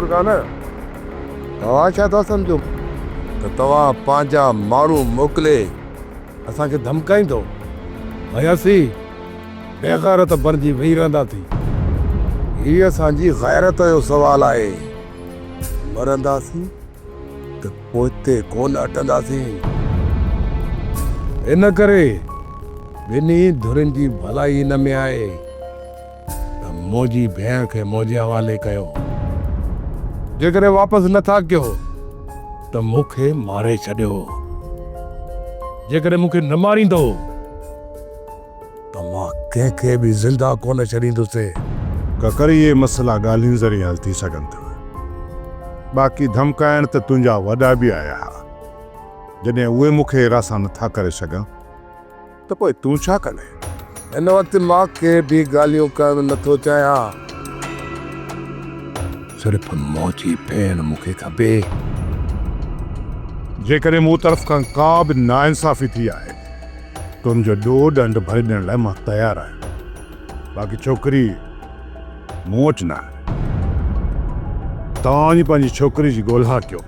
मंसूर खान तव्हां छा था सम्झो त तव्हां पंहिंजा माण्हू मोकिले असांखे धमकाईंदो भयासी बेग़ैरत बणिजी वेही रहंदासीं। हीअ असांजी गैरत जो सुवाल आहे। मरंदासीं त पोइ हिते कोन अटंदासीं। इन करे ॿिन्ही धुरियुनि जी भलाई हिन में आहे त मुंहिंजी भेण खे मुंहिंजे हवाले कयो। जेकॾहिं वापसि नथा कयो त मूंखे मारे छॾियो। जेकॾहिं मूंखे न मारींदो त मां कंहिंखे बि ज़िंदा कोन छॾींदुसि। ककरी ये मसला ॻाल्हियुनि ज़रिए हल थी सघनि था। बाक़ी धमकाइण त तुंहिंजा वॾा बि आया हुआ। जॾहिं उहे मूंखे हिरासा नथा करे सघनि त पोइ तूं छा कंदे? हिन वक़्तु मां के बि ॻाल्हियूं करणु नथो चाहियां। सिर्फ़ु मुंहिंजी भेण मूंखे खपे। जेकॾहिं मूं तरफ़ खां का बि नाइंसाफ़ी थी आहे तुंहिंजो ॾोह ॾंड भरे ॾियण लाइ मां तयारु आहियां। बाक़ी छोकिरी मूं वटि न आहे। तव्हां पंहिंजी छोकिरी जी ॻोल्हा कयो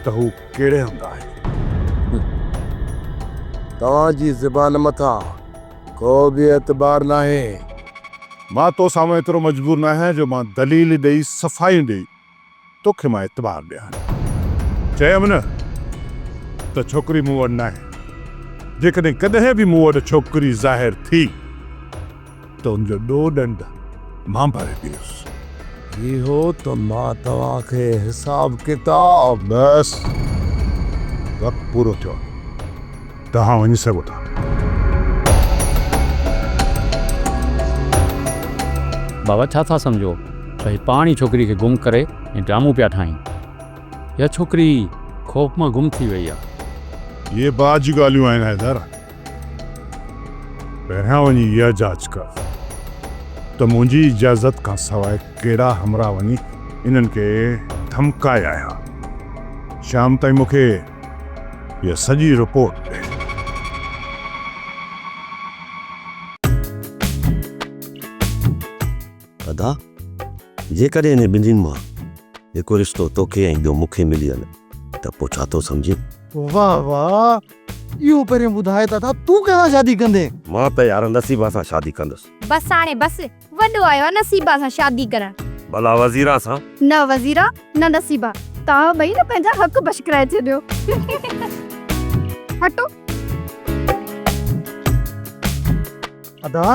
त हू कहिड़े हंधि आहे। तव्हांजी ज़बान मथां को बि एतबार नाहे। मां तो साम्हूं एतिरो मजबूर न आहियां जो मां दलील ॾेई सफ़ाई ॾेई तोखे मां एतबार ॾियां। चयमि न त छोकिरी मूं वटि न आहे। जेकॾहिं कॾहिं बि मूं वटि छोकिरी ज़ाहिर थी त उनजो ॾोह ॾंड मां भरे ॾींदुसि। इहो त मां तव्हांखे हिसाब किताब। बसि वक़्तु पूरो थियो। तव्हां वञी सघो था। बाबा छा था सम्झो त हीअ पाण ई छोकिरी खे गुम करे ऐं ड्रामो पिया ठाहिनि। इहा छोकिरी ख़ौफ़ मां गुम थी वई आहे। ये बात जी ॻाल्हियूं आहिनि हैदर। पहिरियां वञी इहा जांच कर त मुंहिंजी इजाज़त खां सवाइ कहिड़ा हमरा वञी इन्हनि खे धमकाया आया। शाम ताईं मूंखे इहा सॼी रिपोर्ट ॾे। अदा जेकॾहिं इन ॿिन्हिनि मां हिकु रिश्तो तोखे ऐं ॿियो मूंखे मिली वञे त पोइ छा थो सम्झे? वाह वाह, इहो पहिरियों ॿुधाए त था तूं कंहिंसां शादी कंदे? मां त यार नसीबा सां शादी कंदुसि। बस हाणे बस वॾो आयो आहे नसीबा सां शादी करण। भला वज़ीरा सां? न वज़ीरा न नसीबा। तव्हां ॿई न पंहिंजा हक़ बश कराए छॾियो। हटो। अदा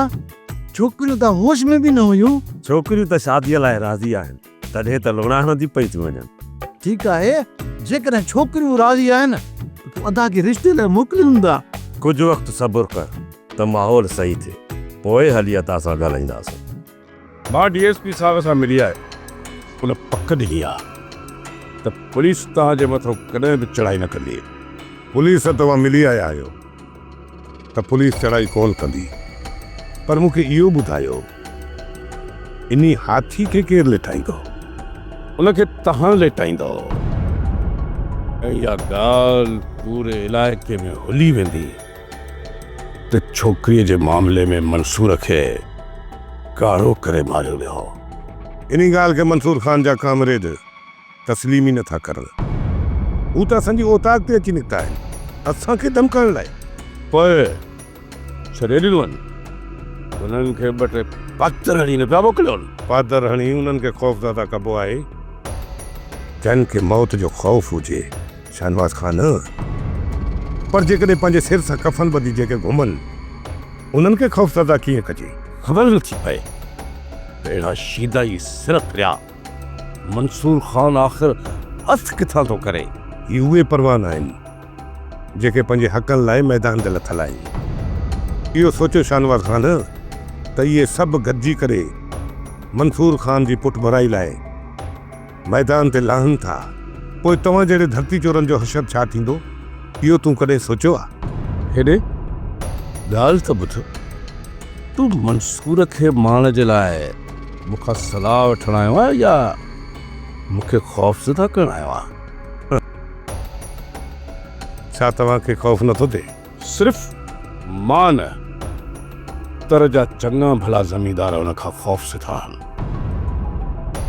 छोकिरियूं त होश में बि न हुयूं। छोकिरियूं त शादीअ लाइ राज़ी आहिनि तॾहिं त लोणाहण थी पई थियूं वञनि। ठीकु आहे, जेकॾहिं छोकिरियूं राज़ी आहिनि तूं अदा खे रिश्ते लाइ मोकिलींदा। कुझु वक़्तु सबुर कर त माहौल सही थिए पोइ हली अता सां ॻाल्हाईंदासीं। मां DSP साहब सां मिली आहे। उन पक ॾिनी आहे त पुलिस तव्हांजे मथां कॾहिं बि चढ़ाई न कंदी। पुलिस तव्हां मिली आया आहियो त पुलिस चढ़ाई कोन कंदी। पर मूंखे इहो ॿुधायो इन्ही हाथी खे केरु लिटाईंदो? उनखे तव्हां लेटाईंदो ऐं इहा ॻाल्हि पूरे इलाइक़े में हुली वेंदी त छोकिरीअ जे मामले में मंसूर खे कारो करे मारियो वियो। इन्ही ॻाल्हि खे मंसूर खान जा कामरेड तस्लीम ई नथा करनि। हू त असांजी औताक ते अची निकिता आहिनि असांखे धमकाइण लाइ। पोइ छॾे ॾिनो आहिनि। उन्हनि खे ॿ टे पातर हणी न पिया मोकिलियोनि। पादर हणी उन्हनि खे ख़ौफ़ज़दा कबो आहे। जन खे मौत जो ख़ौफ़ हुजे शाहनवाज़ खान, पर जेकॾहिं पंहिंजे सिर सां कफन ॿधी जेके घुमनि उन्हनि खे ख़ौफ़ज़दा कीअं कजे? ख़बर नथी पए त अहिड़ा शीदा ई सिर फिरिया। मंसूर खान आख़िर हथ किथां थो करे? ही उहे परवान आहिनि जेके पंहिंजे हक़नि लाइ मैदान ते लथल आहिनि। इहो सोचियो शाहनवाज़ खान त इहे सभु गॾिजी करे मंसूर खान जी पुठ भराई लाइ मैदान ते लाहनि था। पोइ तव्हां जहिड़े धरती चोरनि जो हशर छा थींदो इहो तूं कॾहिं सोचियो आहे? हेॾे ॻाल्हि त ॿुध। तूं मंसूर खे मारण जे लाइ मूंखां सलाह वठण आयो आहे या मूंखे ख़ौफ़ज़दा करण आयो आहे? छा तव्हांखे ख़ौफ़ नथो थिए? सिर्फ़ मां न तर जा चङा भला ज़मींदार उन खां ख़ौफ़ से था आहिनि।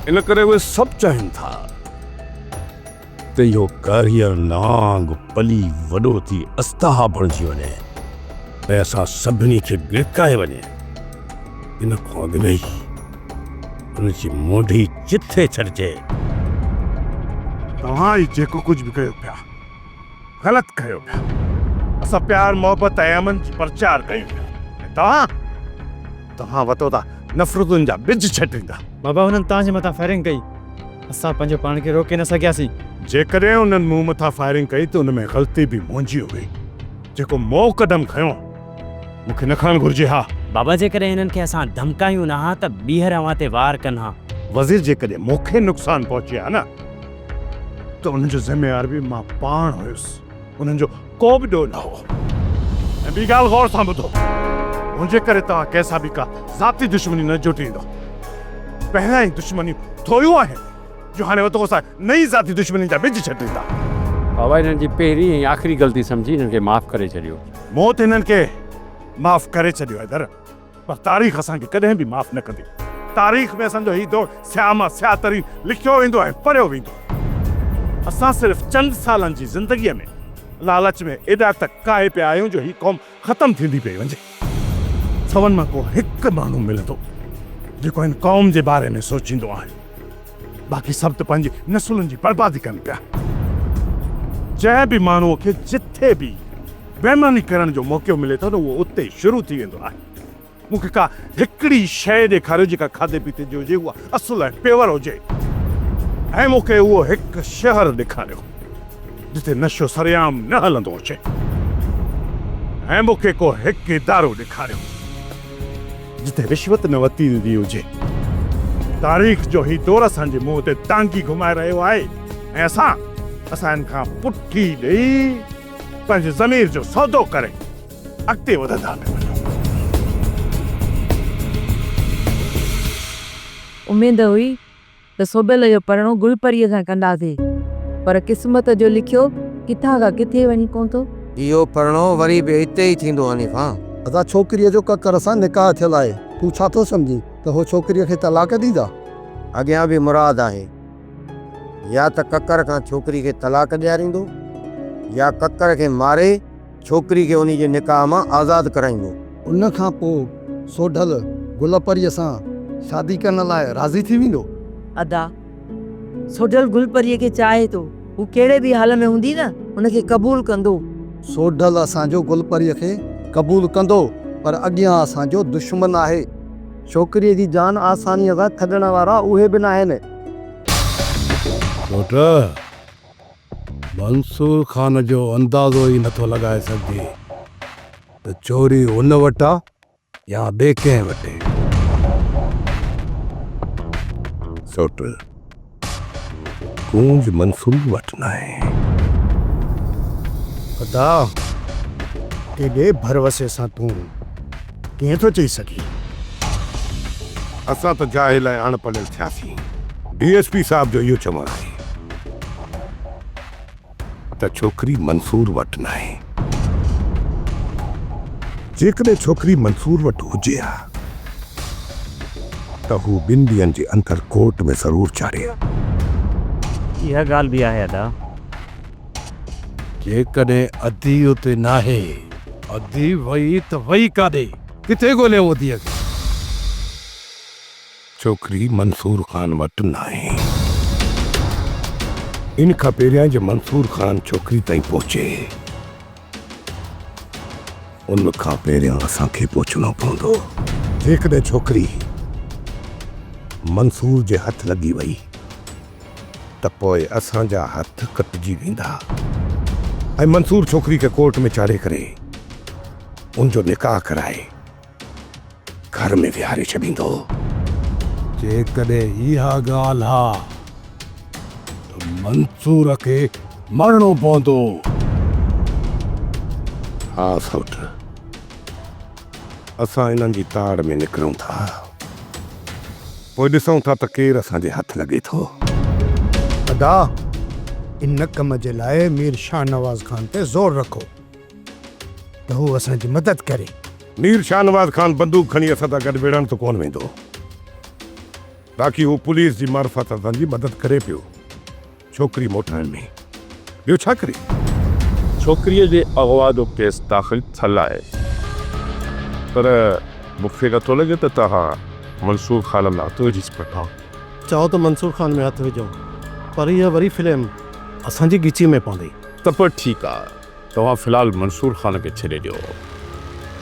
इन करे उहे सभु चाहिनि था त इहो कारियर नांग पली वॾो थी अस्ताह बणिजी वञे ऐं असां सभिनी खे गिरकाए वञे। इन खां अॻु में ई हुनजी मोढी चिथे छॾिजे। तव्हां ई जेको कुझु बि कयो पिया ग़लति कयो पिया। असां प्यार मोहबत ऐं अमन जी प्रचार कयूं पिया ऐं तव्हां वतो था नफ़रतुनि जा बिज छटींदा। बाबा हुननि तव्हांजे मथां फायरिंग कई, असां पंहिंजो पाण खे रोके न सघियासीं। जेकॾहिं उन्हनि मूं मथां फायरिंग कई त उन में ग़लती बि मुंहिंजी हुई। जेको मोह क़दम खयों मूंखे न खणणु घुरिजे हा। बाबा जेकॾहिं हिननि खे असां धमकायूं न हा त ॿीहर अवां ते वार कनि हा। वज़ीर जेकॾहिं मूंखे नुक़सानु पहुचे हा न त उन्हनि जो ज़िम्मेवार बि मां पाण हुयुसि। उन्हनि जो को बि ॾोह न हो। ऐं ॿी ॻाल्हि गौर सां ॿुधो, मुंहिंजे करे तव्हां कंहिंसां बि का ज़ाती दुश्मनी न जुटींदो। पहिरियां ई दुश्मनियूं थोरियूं आहिनि जो हाणे वतो असां नई ज़ाती दुश्मनी जा बिज छटींदा। बाबा हिननि जी पहिरीं ऐं आख़िरी ग़लती सम्झी हिननि खे माफ़ु करे छॾियो। मौत हिननि खे माफ़ करे छॾियो आहे दर, पर तारीख़ असांखे कॾहिं बि माफ़ न कंदी। तारीख़ में असांजो हीउ दौर स्यामा स्यातरी लिखियो वेंदो ऐं पढ़ियो वेंदो। असां सिर्फ़ु चंद सालनि जी ज़िंदगीअ में लालच में एॾा तक काए पिया आहियूं जो हीउ क़ौम ख़तमु थींदी पई वञे। सवनि मां को हिकु माण्हू मिलंदो जेको हिन क़ौम जे बारे में सोचींदो आहे। बाक़ी सभु त पंहिंजी नसुलनि जी बर्बादी कनि पिया। जंहिं बि माण्हूअ खे जिथे बि बेईमानी करण जो मौक़ो मिले थो न उहो उते ई शुरू थी वेंदो आहे। मूंखे का हिकिड़ी शइ ॾेखारियो जेका खाधे पीते जी हुजे, उहा असुल ऐं पेवर हुजे। ऐं मूंखे उहो हिकु शहर ॾेखारियो जिते नशो सरेआम न हलंदो अचे। ऐं मूंखे को हिकु इदारो ॾेखारियो जिते रिश्वत न वरिती वेंदी हुजे। तारीख़ जो ही दौर असांजे मुंहं ते टांगी घुमाए रहियो आहे ऐं असां हिन खां पुठी ॾेई पंहिंजे ज़मीर जो सौदो करे अॻिते वधंदा पिया वञूं। उमेद हुई त सोबेल जो परणो गुलपरीअ सां कंदासीं, पर क़िस्मत जो लिखियो किथां खां किथे वञी पहुतो। इहो परणो वरी बि हिते ई थींदो हनीफ़ा। अदा छोकिरीअ जो ककर सां निकाह थियल आहे। तूं छा थो सम्झी त हो छोकिरीअ खे तलाक ॾींदा? अॻियां बि मुराद आहे, या त ककर खां छोकिरी खे तलाक ॾियारींदो या ककर खे मारे छोकिरी खे उन जे निकाह मां आज़ादु कराईंदो। उन खां पोइ सोढल गुलपरीअ सां शादी करण लाइ राज़ी थी वेंदो। अदा सोढल गुलपरीअ खे चाहे थो, हू कहिड़े बि हाल में हूंदी न उनखे क़बूल कंदो। सोढल असांजो गुलपरीअ खे क़बूल कंदो, पर अॻियां असांजो दुश्मन आहे। छोकिरीअ जी जान आसानीअ सां छॾण वारा उहे बि न आहिनि। पुट, मंसूर ख़ान जो अंदाज़ो ई नथो लॻाए सघिजे त चोरी उन वटि आहे या ॿिए कंहिं वटि। सोट, गूंज मंसूर वटि न आहे। अदा केॾे भरवसे सां तूं कीअं थो चई सघी? असां त जाहिल ऐं अणपढ़ियल थियासीं। DSP साहब जो इहो चवणु आहे त छोकिरी मंसूर वटि न आहे। जेकॾहिं छोकिरी मंसूर वटि हुजे हा त हू 2 ॾींहंनि जे अंदरि कोर्ट में ज़रूर चाढ़े। इहा ॻाल्हि बि आहे अदा। जेकॾहिं अधी उते नाहे, अधी वई त वई काॾे, किथे ॻोल्हे वधीअ खे? छोकिरी मंसूर ख़ान वटि न आहे। इन खां पहिरियां जे मंसूर ख़ान छोकिरी ताईं पहुचे, उन खां पहिरियां असांखे पहुचणो पवंदो। जेकॾहिं छोकिरी मंसूर जे हथ लॻी वई त पोइ असांजा हथ कटिजी वेंदा ऐं मंसूर छोकिरी खे कोर्ट में चाढ़े करे उनजो निकाह कराए घर में विहारे छॾींदो। जेकॾहिं इहा ॻाल्हि आहे त मंसूर खे मरणो पवंदो। हा सौट, असां इन्हनि जी ताड़ में निकिरूं था, पोइ ॾिसूं था त केरु असांजे हथ लॻे थो। अदा इन कम जे लाइ मीर शाहनवाज़ ख़ान ते ज़ोर रखो त हू असांजी मदद करे। मीर शाहनवाज़ ख़ान बंदूक खणी असां सां गॾु विढ़ण त कोन वेंदो। बाक़ी हू पुलिस जी मार्फत तव्हांजी मदद करे पियो छोकिरी मोटाइण में। ॿियो छा करे? छोकिरीअ जे अगवा जो केस दाख़िल थियल आहे, पर मूंखे नथो लॻे त तव्हां मंसूर ख़ान में हथु विझी सघो। चओ त मंसूर खान में हथु विझो, पर इहा वरी फिल्म असांजी ॻिची में पवंदी। त पोइ ठीकु आहे, तव्हां फ़िलहाल मंसूर ख़ान खे छॾे ॾियो।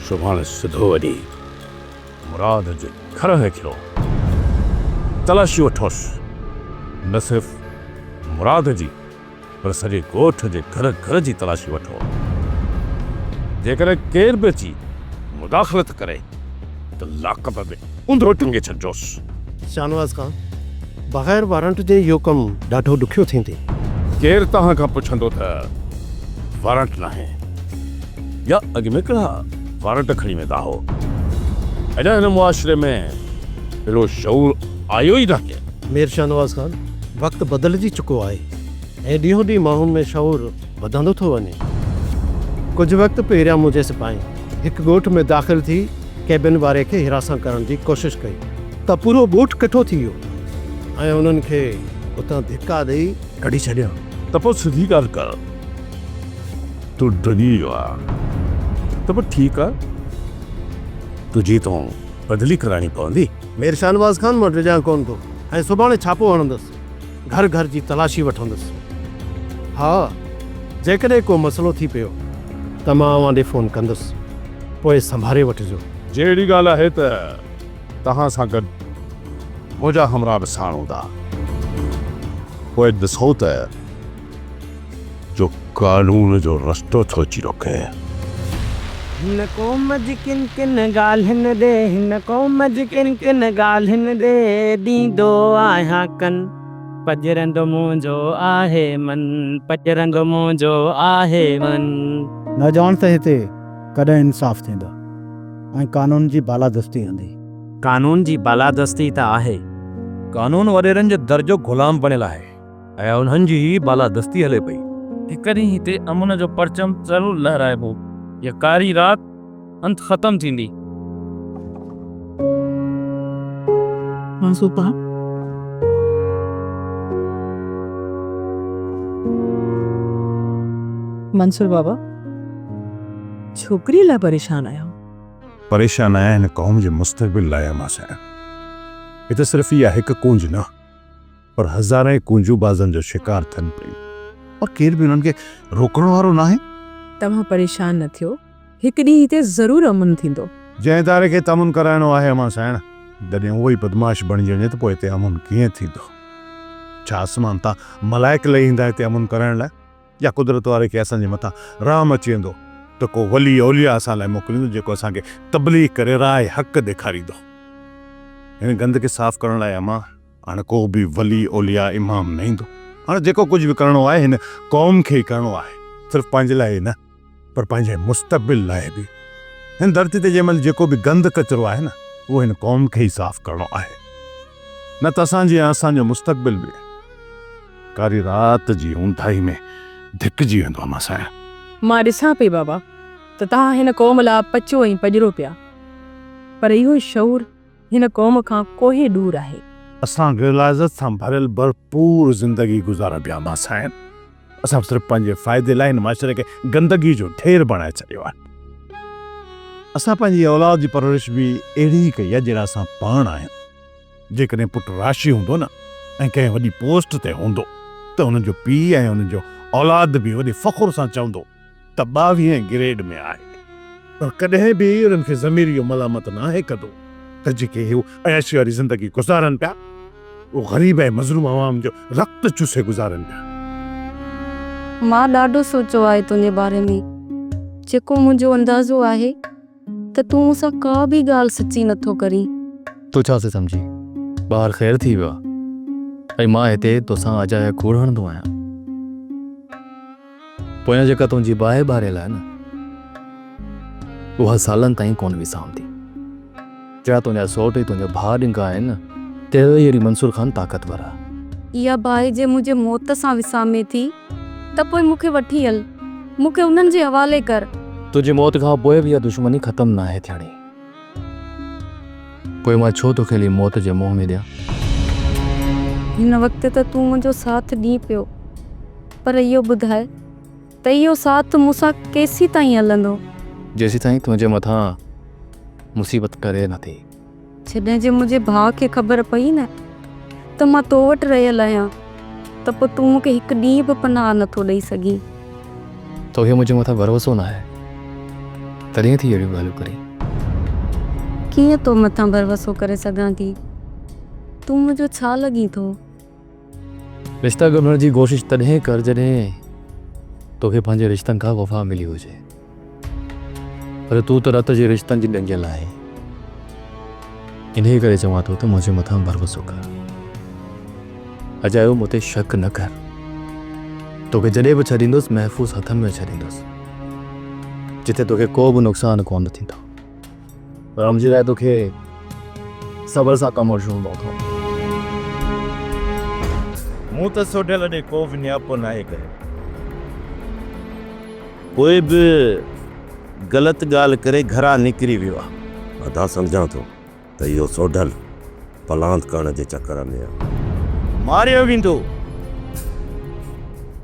सुभाणे सिधो वञी मुराद जे घर हिकिड़ो तलाशी वठोसि, न सिर्फ़ु मुराद जी पर सॼे ॻोठ जे घर घर जी तलाशी वठो। जेकॾहिं केर बि अची मुदाख़लत करे त लाक़ब में उंधरो टंगे छॾिजोसि। शाहनवाज़ खान, बग़ैर वारंट जे इहो कमु ॾाढो ॾुखियो थींदे। केरु तव्हां खां पुछंदो त वारंट नाहे या अॻ में कहिड़ा वारंट खणी वेंदा हो? अॼु हिन मुआशिरे में अहिड़ो शऊर आयो ई नाहे। मीर शाहनवाज़ खान, वक़्तु बदिलजी चुको आहे ऐं ॾींहों ॾींहुं माण्हुनि में शऊर वधंदो थो वञे। कुझु वक़्तु पहिरियां मुंहिंजे सिपाही हिकु ॻोठ में दाख़िल थी कैबिन वारे खे हिरासत करण जी कोशिशि कई त पूरो ॻोठ कठो थी वियो ऐं उन्हनि खे उतां धिका ॾेई कढी छॾियो। त पोइ सिधी ॻाल्हि कर, तूं डॼी वियो आहे त पोइ ठीकु आहे, तुंहिंजी तो बदिली कराइणी पवंदी। मीर शाहनवाज़ खान, मां डिॼां कोन थो ऐं सुभाणे छापो हणंदुसि, घर घर जी तलाशी वठंदुसि। हा, जेकॾहिं को मसइलो थी पियो त मां अव्हां ॾे फ़ोन कंदुसि, पोइ संभाले वठिजो। जहिड़ी ॻाल्हि आहे त तव्हां सां गॾु मुंहिंजा हमरा बि साण हूंदा, पोइ ॾिसो त जो कानून जो रस्तो थो अची रोके। हिन क़ौम जी किन किन ॻाल्हियुनि ॾे, हिन क़ौम जी किन किन ॻाल्हियुनि ॾे ॾींदो आहियां कन, पजरंग मुंहिंजो आहे मन, पजरंग मुंहिंजो आहे मन। न ॼाण त हिते कॾहिं इंसाफ़ थींदो ऐं कानून जी बालादस्ती हूंदी। कानून जी बालादस्ती त आहे, कानून वॾेरनि जो दर्जो ग़ुलाम बणियल आहे ऐं उन्हनि जी ही बालादस्ती हले पई। हिकु ॾींहुं हिते अमन जो परचम ज़रूरु लहराइबो, या कारी राति अंत ख़तम थींदी। मंसूर बाबा, छोकिरी लाइ परेशान आहियो? परेशान आहियां हिन क़ौम जे मुस्तक़बिल लाइ। मां साईं, हिते सिर्फ़ु इहा हिकु कूंज न पर हज़ारे कूंजूं बाज़नि जो शिकार थियनि पियूं और केर बि उन्हनि खे रोकण वारो न आहे। तव्हां परेशान न थियो, हिकु ॾींहुं हिते ज़रूरु अमन थींदो। जंहिं इदारे खे तमुन कराइणो आहे मां साईं, जॾहिं उहो ई बदमाश बणिजी वञे त पोइ हिते अमन कीअं थींदो? छा आसमान तां मलाइक लही ईंदा हिते अमन कराइण लाइ, या कुदरत वारे खे असांजे मथां राम अची वेंदो त को वली औलिया असां लाइ मोकिलींदो जेको असांखे तबलीग करे राय हक़ ॾेखारींदो? हिन गंद खे साफ़ करण लाइ अमां हाणे को बि वली औलिया इमाम न ईंदो। हाणे जेको कुझु बि करिणो आहे हिन क़ौम खे ई करिणो आहे, सिर्फ़ु पंहिंजे लाइ न पर पंहिंजे मुस्तक़बिल लाइ बि। हिन धरती ते जंहिंमहिल जेको बि गंद कचिरो आहे न, उहो हिन क़ौम खे ई साफ़ करिणो आहे, न त असांजी असांजो मुस्तक़बिल बि कारी राति जी ऊंधाई में धिकजी वेंदो आहे। मां साईं, मां ॾिसां पई बाबा त तव्हां हिन क़ौम लाइ पचो ऐं पजरो पिया, पर इहो शऊर हिन क़ौम खां कोई दूर आहे। असां ग़िलाज़त सां भरियल भरपूर ज़िंदगी गुज़ारा पिया। मां साईं, असां सिर्फ़ु पंहिंजे फ़ाइदे लाइ हिन माशरे खे गंदगी जो ढेर बणाए छॾियो आहे। असां पंहिंजी औलाद जी परवरिश बि अहिड़ी ई कई आहे जहिड़ा असां पाण आहियूं। जेकॾहिं पुटु राशी हूंदो न ऐं कंहिं वॾी पोस्ट ते हूंदो त हुनजो पीउ ऐं हुनजो औलाद बि वॾे फ़ख़ुर सां चवंदो त 22 ग्रेड में आहे, पर कॾहिं बि उन्हनि खे ज़मीर इहो मलामत न आहे कंदो त जेके हू ऐश वारी ज़िंदगी गुज़ारनि पिया उहो ग़रीब ऐं मज़लूम अवाम जो रक्त चूसे गुज़ारनि पिया। मां ॾाढो सोचो आहे तुंहिंजे बारे में, जेको मुंहिंजो अंदाज़ो आहे त तूं मूंसां का बि ॻाल्हि सची नथो करीं। तो छा से सम्झी? ॿार ख़ैरु थी वियो आहे ऐं मां हिते तोसां अजाया कूड़ हणंदो आहियां। पोयां जेका तुंहिंजी बाहि ॿारियल आहे न, उहा सालनि ताईं कोन विसामंदी। जा तुंहिंजा सौट ऐं तुंहिंजा भाउ ॾिंगा आहिनि न, तेरो अहिड़ी मंसूर ख़ान ताक़तवर आहे। इहा बाहि जे मुंहिंजे मौत सां विसामे थी त पोइ मूंखे वठी हल, मूंखे उन्हनि जे हवाले कर। तुंहिंजी मौत खां पोइ बि इहा दुश्मनी ख़तमु न आहे थियणी। पोइ मां छो तोखे हली मौत जे मुंहं में ॾियां? हिन वक़्तु त तूं मुंहिंजो साथ ॾी पियो, पर इहो ॿुधाए त इहो साथ मूंसां केसीं ताईं हलंदो? जेसीं ताईं तुंहिंजे मथां मुसीबत करे न थी। जॾहिं जे मुंहिंजे भाउ खे ख़बर पई न त मां तो वटि रहियल आहियां, त पोइ तूं मूंखे हिकु ॾींहुं बि पनाह नथो ॾेई सघीं। तोखे मुंहिंजे मथां भरोसो न आहे, तॾहिं थी अहिड़ियूं ॻाल्हियूं करी। कीअं तो मथां भरोसो करे सघां थी? तूं मुंहिंजो छा लॻी थो? रिश्ता ॻोल्हण जी कोशिशि तॾहिं कर जॾहिं तोखे पंहिंजे रिश्तनि खां वफ़ा मिली हुजे, पर तूं त रत जे रिश्तनि जी ॾंगियल आहे। इन्ही करे चवां थो त मुंहिंजे मथां भरोसो कर। अजायो मूं ते शक न कर। तोखे जॾहिं बि छॾींदुसि महफ़ूज़ हथनि में छॾींदुसि, जिथे तोखे को बि नुक़सानु कोन थींदो। पर मुंहिंजे लाइ तोखे सब्र सां कमु वठिणो पवंदो। मूं त सोढियल ॾे को बि नियापो न आहे करे। कोई बि ग़लति ॻाल्हि करे घरां निकिरी वियो आहे, अदा सम्झां थो त इहो सोढल पलांत करण जे चकर में आहे। मारियो वेंदो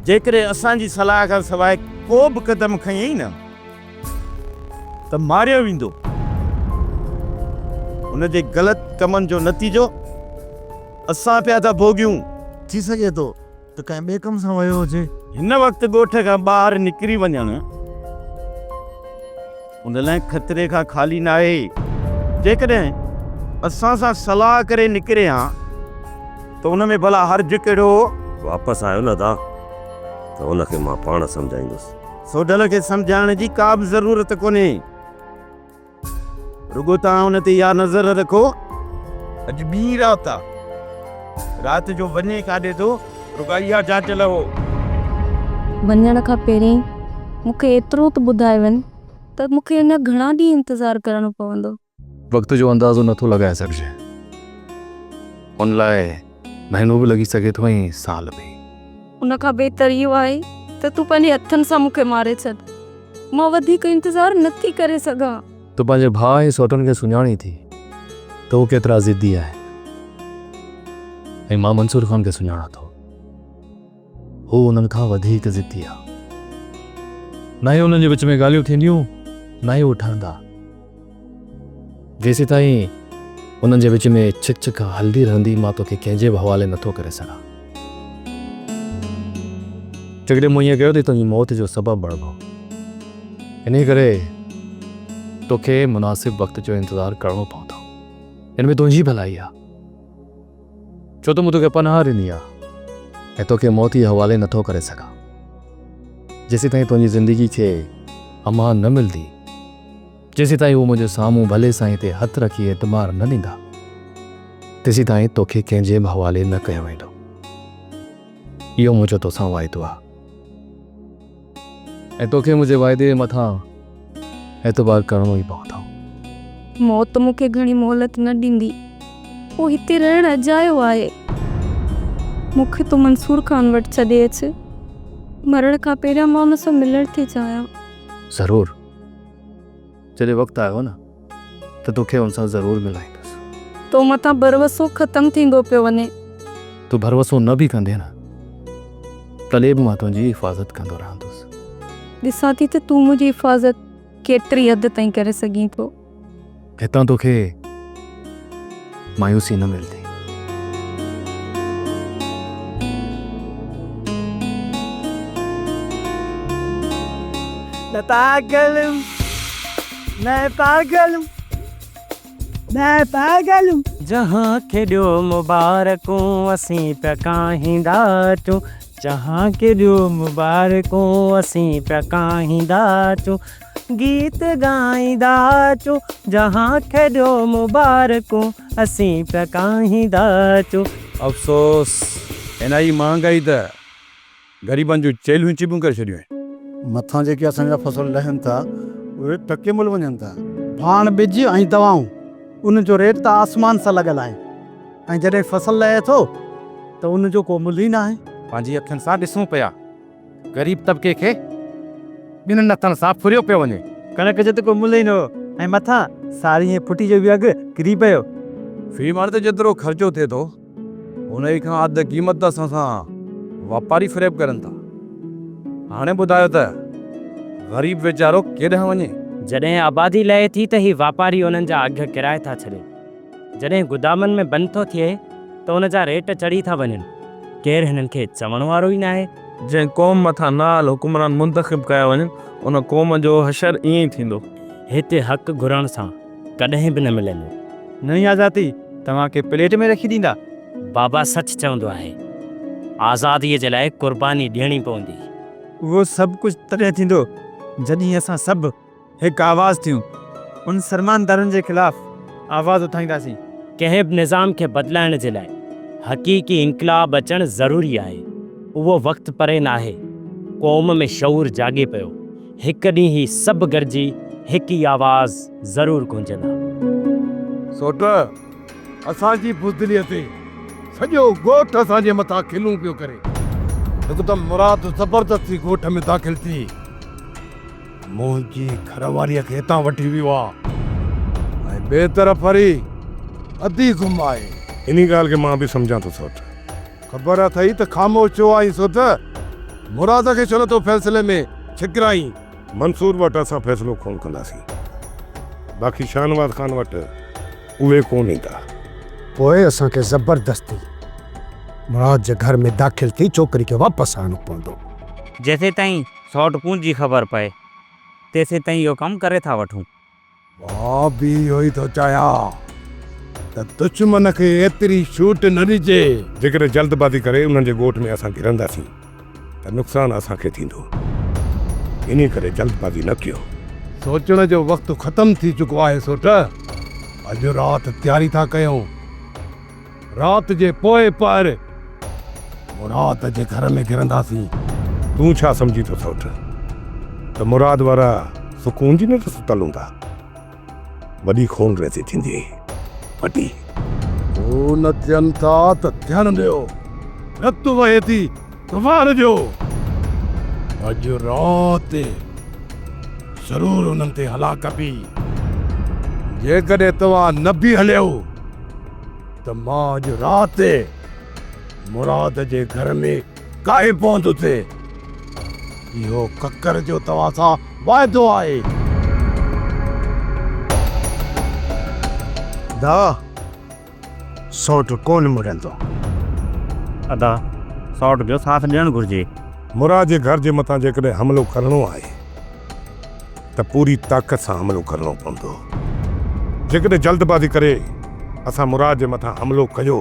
जेकॾहिं असांजी सलाह खां सवाइ को बि क़दम खयईं न त मारियो वेंदो। उन जे ग़लति कमनि जो नतीजो असां पिया था भोॻियूं। थी सघे थो त कंहिं ॿिए कम सां वियो हुजे। हिन वक़्तु ॻोठ खां ॿाहिरि निकिरी वञणु उन लाइ ख़तरे खां ख़ाली न आहे। जेकॾहिं असां सां सलाह करे निकिरे हा त उन में भला हर्ज कहिड़ो हो? वापसि आयो न दा त उनखे मां पाण सम्झाईंदुसि। सोढल खे सम्झाइण जी का बि ज़रूरत कोन्हे। रुगो तव्हां हुन ते इहा नज़र रखो, अॼु ॿी राति आहे, राति जो वञे काॾे थो, रुगा इहा जांच लहो। वञण खां पहिरीं मूंखे एतिरो त ॿुधाए वञ त मूंखे अञा घणा ॾींहं इंतज़ारु करणो पवंदो। वक़्त जो अंदाज़ो नथो लॻाए सघिजे, उन लाइ महीनो बि लॻी सघे थो ऐं साल बि। उन खां बहितर इहो आहे त तूं पंहिंजे हथनि सां मूंखे मारे छॾ। मां वधीक इंतज़ारु नथी करे सघां। तूं पंहिंजे भाउ ऐं सौटनि खे सुञाणी थी त हू केतिरा ज़िद्दी आहे, ऐं मां मंसूर ख़ान खे सुञाणा थो, हू उन्हनि खां वधीक ज़िद्दी आहे। न ई उन्हनि जे विच में ॻाल्हियूं थींदियूं, न ई हू ठहंदा। जेसीं ताईं उन्हनि जे विच में छिक छिक हलंदी रहंदी, मां तोखे कंहिंजे बि हवाले नथो करे सघां। जेकॾहिं मूं ईअं कयो त तुंहिंजी मौत जो सबबु बणिबो। इन करे तोखे मुनासिब वक़्त जो इंतज़ारु करणो पवंदो। हिन में तुंहिंजी भलाई आहे, छो त मूं तोखे पनाह ॾिनी आहे ऐं तोखे मौत जे हवाले नथो करे सघां। जेसीं ताईं तुंहिंजी ज़िंदगी खे अमान न मिलंदी, जेसीं ताईं हू मुंहिंजे साम्हूं भले साईं ते हथु रखी एतबार न ॾींदा, तेसीं ताईं तोखे कंहिंजे बि हवाले न कयो वेंदो। इहो मुंहिंजो तोसां वाइदो आहे, ऐं तोखे मुंहिंजे वाइदे जे मथां एतबार करणो ई पवंदो। मौत मूंखे घणी मोहलत न ॾींदी, पोइ हिते रहणु अजायो आहे। मूंखे तूं मंसूर ख़ान वटि छॾे अचु। मरण खां पहिरियां मां हुन सां मिलणु थी चाहियां। ज़रूरु, जॾहिं वक़्तु आयो न त तोखे हुन सां ज़रूरु मिलाईंदुसि। तो मथां भरोसो ख़तमु थींदो पियो वञे। तूं भरोसो न बि कंदे न, तॾहिं बि मां तुंहिंजी हिफ़ाज़त कंदो रहंदुसि। ॾिसां थी त तूं मुंहिंजी हिफ़ाज़त केतिरी हद ताईं करे सघीं थो। हितां तोखे मायूसी न मिलंदी। मैं पागल हूँ, मैं पागल हूँ, मैं पागल हूँ। जहाँ खेॾियो मुबारकूं असीं पिया काहींदा अचूं, जहाँ खेॾियो मुबारकूं असीं पिया काहींदा अचूं, गीत गाईंदा अचूं। जहाँ खेॾियो मुबारकूं असीं पिया काहींदा अचूं। अफ़सोस हिन जी महांगाई त ग़रीबनि जूं चेलियूं चिबियूं करे छॾियूं आहिनि। मथां जेके असांजा फसल लहनि था उहे टके मुल वञनि था। भाण ॿिज ऐं दवाऊं उन जो रेट त आसमान सां लॻल आहे, ऐं जॾहिं फसल लहे थो त उन जो को मुल ई न आहे। पंहिंजी अखियुनि सां ॾिसूं पिया, ग़रीब तबिके खे ॿिन्हिनि हथनि सां फुरियो पियो वञे। कणक जो त को मुल ई न हो, ऐं मथां साड़ी ऐं फुटी जो बि अघु किरी पियो। फी मर्द जेतिरो ख़र्चो थिए थो उन खां अधु क़ीमत असां सां वापारी फ़रेब करनि था। हाणे ॿुधायो त ग़रीब वीचारो केॾांहुं वञे? जॾहिं आबादी लहे थी त ही वापारी उन्हनि जा अघ किराए था छॾनि। जॾहिं गुदामनि में बंदि थो थिए त उन जा रेट चढ़ी था वञनि। केरु हिननि खे चवण वारो ई न आहे। जंहिं क़ौम मथां नाल हुकुमरान मुंतख़िब कया वञनि उन क़ौम जो हशर ईअं ई थींदो। हिते हक़ घुरण सां कॾहिं बि न मिलंदो। नई आज़ादी तव्हांखे प्लेट में रखी ॾींदा। बाबा सच चवंदो आहे, आज़ादीअ जे लाइ क़ुर्बानी ॾियणी पवंदी। उहो सभु कुझु तॾहिं थींदो जॾहिं असां सभु हिकु आवाज़ थियूं। उन सरमानदारनि जे ख़िलाफ़ आवाज़ उठाईंदासीं। कंहिं बि निज़ाम खे बदिलाइण जे लाइ हक़ीक़ी इनक़लाब अचणु ज़रूरी आहे। उहो वक़्तु परे न आहे। क़ौम में शऊर जाॻे पियो। हिकु ॾींहुं ही सभु गॾिजी हिकु ई आवाज़ ज़रूरु गूंजंदा। सोट असांजी बुज़दिलीअ ते सॼो ॻोठ असांजे मथां खिलूं पियो करे। हिकदमि मुराद ज़बरदस्ती ॻोठ में दाख़िल थी मुंहिंजी घरवारीअ खे हितां वठी वियो आहे ऐं ॿिए तरफ़ वरी अधी गुम आहे। इन ॻाल्हि खे मां बि सम्झां थो सोट। ख़बर अथई त ख़ामोश छो आई सोट? मुराद खे छो नथो फ़ैसिले में छिकराई? मंसूर वटि असां फ़ैसिलो कोन कंदासीं। बाक़ी शाहनवाज़ ख़ान वटि उहे कोन ईंदा। पोइ असांखे ज़बरदस्ती मुराद जे घर में दाख़िल थी छोकिरी खे वापसि आणणो पवंदो। जेसे ताईं सौट पूंजी ख़बर पए तेसे ताईं इहो कमु करे था वठूं। मां बि इहो ई थो चाहियां त दुश्मन खे एतिरी छूट न ॾिजे। जेकॾहिं जल्दबाज़ी करे उन्हनि जे ॻोठ में असां गिरंदासीं त नुक़सानु असांखे थींदो। इन करे जल्दबाज़ी न कयो। सोचण जो वक़्तु ख़तम थी चुको आहे सोट। अॼु राति तयारी था कयूं। राति जे पोइ पर मुराद जे घर में गिरंदासीं। तूं छा सम्झी थो सोट त मुराद वारा सुकून जी न त सुतल हूंदा? वॾी खून रेज़ी थींदी। वॾी न थियनि था त ध्यानु ॾियो। रतु वहे थी तूफ़ान जो। अॼु राति ज़रूरु उन्हनि ते हलाक बि। जेकॾहिं तव्हां न बि हलियो त मां अॼु राति मुराद जे घर में काहे पहुंदुसि। इहो ककर जो तव्हां सां वाइदो आहे। दा सौट कोन मुड़ंदो। अदा सौट जो साथ ॾियणु घुरिजे। मुराद जे घर जे मथां जेकॾहिं हमिलो करणो आहे त पूरी ताक़त सां हमिलो करणो पवंदो। जेकॾहिं जल्दबाज़ी करे असां मुराद जे मथां हमिलो कयो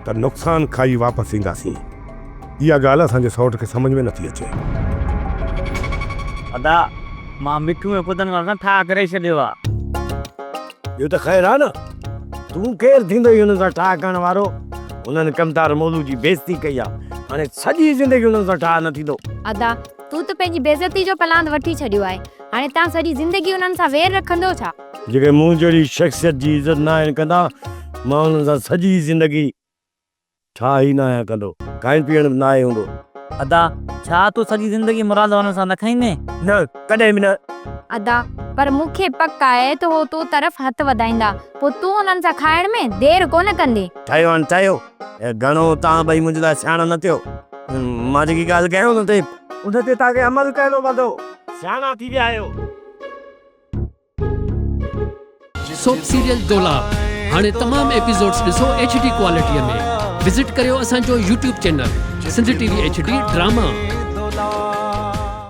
त नुक़सानु खाई वापसि ईंदासीं। इहा ॻाल्हि असांजे सौट खे सम्झ में नथी अचे। अदा मां मिठू में पुदन खां ठा करे छॾियो आहे। इहो त ख़ैरु आहे न। तूं केरु थींदो हुननि सां ठाह करण वारो? उन्हनि कमदार मौलू जी बेइज़ती कई आहे। हाणे सॼी ज़िंदगी उन्हनि सां ठाह न थींदो। अदा तूं त पंहिंजी बेइज़ती जो पलांद वठी छॾियो आहे। हाणे तव्हां सॼी ज़िंदगी उन्हनि सां वेर रखंदो छा? जेके मूं जहिड़ी शख़्सियत जी इज़त न आहिनि कंदा, मां उन्हनि सां सॼी ज़िंदगी ठाह ई न आहियां कंदो। खाइण पीअण बि न आहे हूंदो। अदा छा तूं सॼी ज़िंदगी मुराद वारनि सां न खाईंदे? न कॾहिं बि न। अदा पर मूंखे पक आहे त हो तो तरफ़ हथ वधाईंदा, पोइ तूं उन्हनि सां खाइण में देरि कोन कंदे। ठाहियो हाणे ठाहियो। घणो तव्हां ॿई मुंहिंजे लाइ सियाणा न थियो। मां जेकी ॻाल्हि कयो न ते उन ते तव्हांखे अमल करिणो पवंदो। सियाणा थी विया आहियो। सोप सीरियल डोलाप हाणे तमाम एपिसोड्स ॾिसो HD क्वालिटीअ में। विज़िट करियो असांजो YouTube channel Sindh TV HD drama.